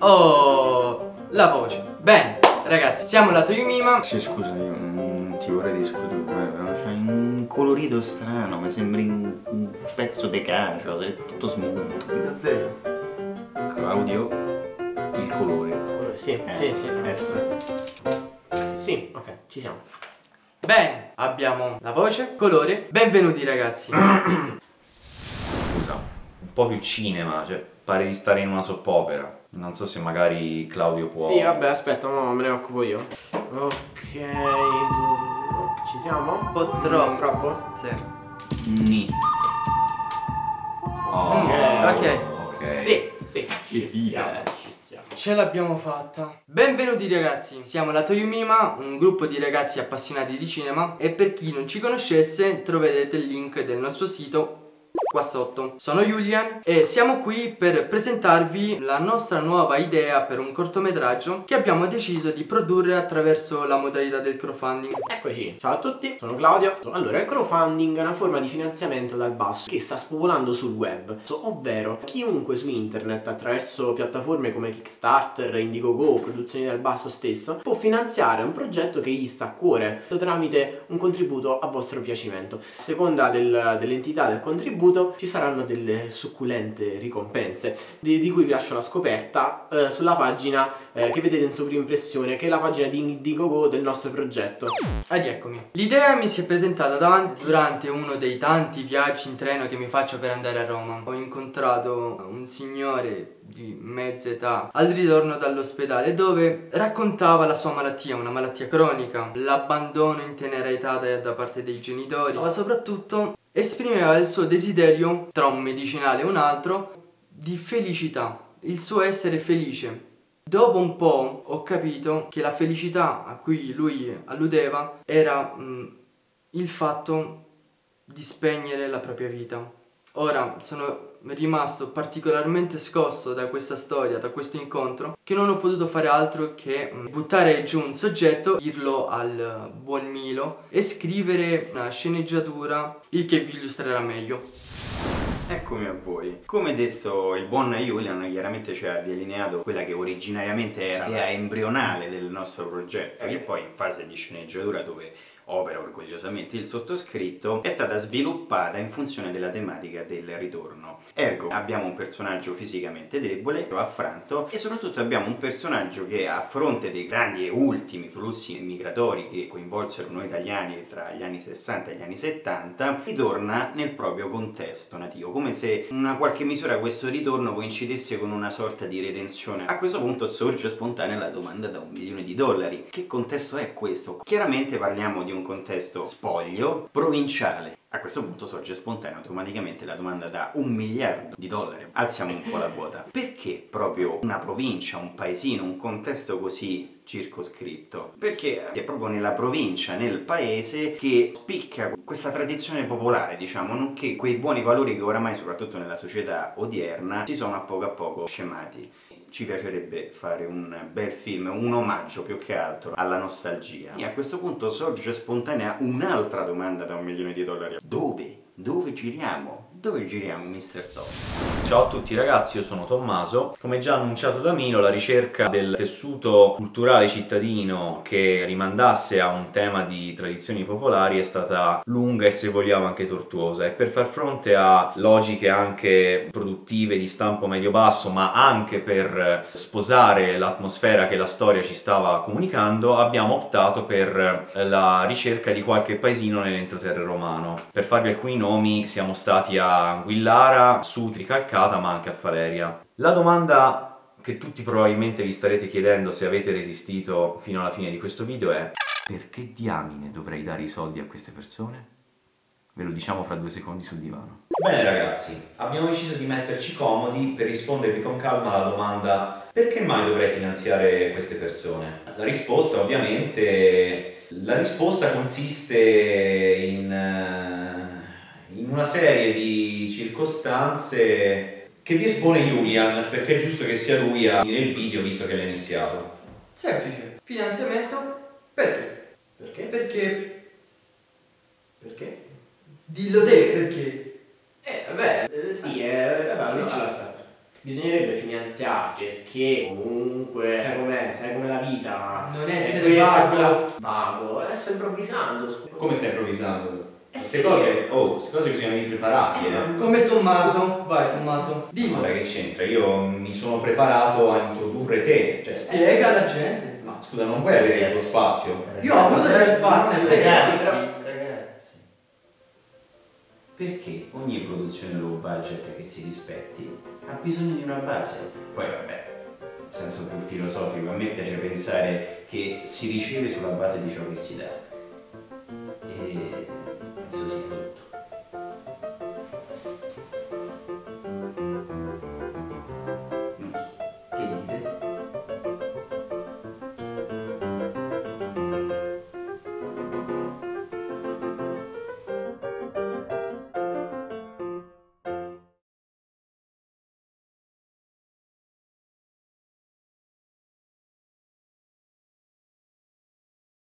Oh, la voce. Bene, ragazzi, siamo la Toyumima. Sì, scusa, io non ti vorrei discutere, però c'hai un colorito strano, mi sembri un pezzo di cacio, è tutto smunto. Davvero? Claudio, il colore. Sì. Sì, ok, ci siamo. Bene, abbiamo la voce, colore. Benvenuti, ragazzi. Scusa, un po' più cinema, cioè pare di stare in una soap opera. Non so se magari Claudio può... Sì, vabbè, aspetta, no, me ne occupo io. Ok, ci siamo? Un po' troppo. Troppo? Sì. Ni. Oh, Ok. Sì, ci siamo. Ce l'abbiamo fatta. Benvenuti, ragazzi. Siamo la Toyumima, un gruppo di ragazzi appassionati di cinema. E per chi non ci conoscesse, troverete il link del nostro sito qua sotto. Sono Julian e siamo qui per presentarvi la nostra nuova idea per un cortometraggio che abbiamo deciso di produrre attraverso la modalità del crowdfunding. Eccoci, ciao a tutti, sono Claudio. Allora, il crowdfunding è una forma di finanziamento dal basso che sta spopolando sul web, ovvero chiunque su internet attraverso piattaforme come Kickstarter, Indiegogo, produzioni dal basso stesso, può finanziare un progetto che gli sta a cuore tramite un contributo a vostro piacimento. A seconda dell'entità del contributo ci saranno delle succulente ricompense di cui vi lascio la scoperta sulla pagina che vedete in sovrimpressione, che è la pagina di Indiegogo del nostro progetto. Eccomi. L'idea mi si è presentata davanti durante uno dei tanti viaggi in treno che mi faccio per andare a Roma. Ho incontrato un signore di mezza età al ritorno dall'ospedale dove raccontava la sua malattia, una malattia cronica, l'abbandono in tenera età da parte dei genitori, ma soprattutto esprimeva il suo desiderio, tra un medicinale e un altro, di felicità, il suo essere felice. Dopo un po' ho capito che la felicità a cui lui alludeva era il fatto di spegnere la propria vita. Ora sono rimasto particolarmente scosso da questa storia, da questo incontro, che non ho potuto fare altro che buttare giù un soggetto, dirlo al buon Milo e scrivere una sceneggiatura, il che vi illustrerà meglio. Eccomi a voi. Come detto, il buon Julian chiaramente ci ha delineato quella che originariamente era l'idea embrionale del nostro progetto, che poi in fase di sceneggiatura, dove opera orgogliosamente il sottoscritto, è stata sviluppata in funzione della tematica del ritorno. Ergo abbiamo un personaggio fisicamente debole, affranto, e soprattutto abbiamo un personaggio che, a fronte dei grandi e ultimi flussi migratori che coinvolsero noi italiani tra gli anni 60 e gli anni 70, ritorna nel proprio contesto nativo, come se in una qualche misura questo ritorno coincidesse con una sorta di redenzione. A questo punto sorge spontanea la domanda da $1 milione. Che contesto è questo? Chiaramente parliamo di un contesto spoglio, provinciale. A questo punto sorge spontanea automaticamente la domanda da $1 miliardo. Alziamo un po' la quota. Perché proprio una provincia, un paesino, un contesto così circoscritto? Perché è proprio nella provincia, nel paese, che spicca questa tradizione popolare, diciamo, nonché quei buoni valori che oramai, soprattutto nella società odierna, si sono a poco scemati. Ci piacerebbe fare un bel film, un omaggio più che altro alla nostalgia. E a questo punto sorge spontanea un'altra domanda da $1 milione. Dove giriamo? Dove giriamo, Mr. Top? Ciao a tutti ragazzi, io sono Tommaso. Come già annunciato da Milo, la ricerca del tessuto culturale cittadino che rimandasse a un tema di tradizioni popolari è stata lunga e, se vogliamo, anche tortuosa, e per far fronte a logiche anche produttive di stampo medio-basso, ma anche per sposare l'atmosfera che la storia ci stava comunicando, abbiamo optato per la ricerca di qualche paesino nell'entroterra romano. Per farvi alcuni nomi, siamo stati a Anguillara, Sutri, Calcata, ma anche a Faleria. La domanda che tutti probabilmente vi starete chiedendo, se avete resistito fino alla fine di questo video, è: perché diamine dovrei dare i soldi a queste persone? Ve lo diciamo fra 2 secondi sul divano. Bene ragazzi, abbiamo deciso di metterci comodi per rispondervi con calma alla domanda: perché mai dovrei finanziare queste persone? La risposta, ovviamente, consiste in una serie di circostanze che vi espone Julian, perché è giusto che sia lui a dire il video, visto che l'ha iniziato. Semplice. Finanziamento. Perché? Perché? Dillo te perché. Vabbè, sì, vabbè, aspetta. Bisognerebbe finanziarci perché comunque sai com'è la vita. Non essere vago. Sto improvvisando. Come stai improvvisando? Sì. Queste cose bisogna venire preparati, Come Tommaso. Vai Tommaso, dimmi. Allora che c'entra? Io mi sono preparato a introdurre te. Cioè, Spiega alla gente. ma scusa, non vuoi avere il tuo spazio? Io ho avuto dello spazio, ragazzi. Perché ogni produzione low budget che si rispetti ha bisogno di una base. Poi vabbè, in senso più filosofico, a me piace pensare che si riceve sulla base di ciò che si dà. E questo sia tutto.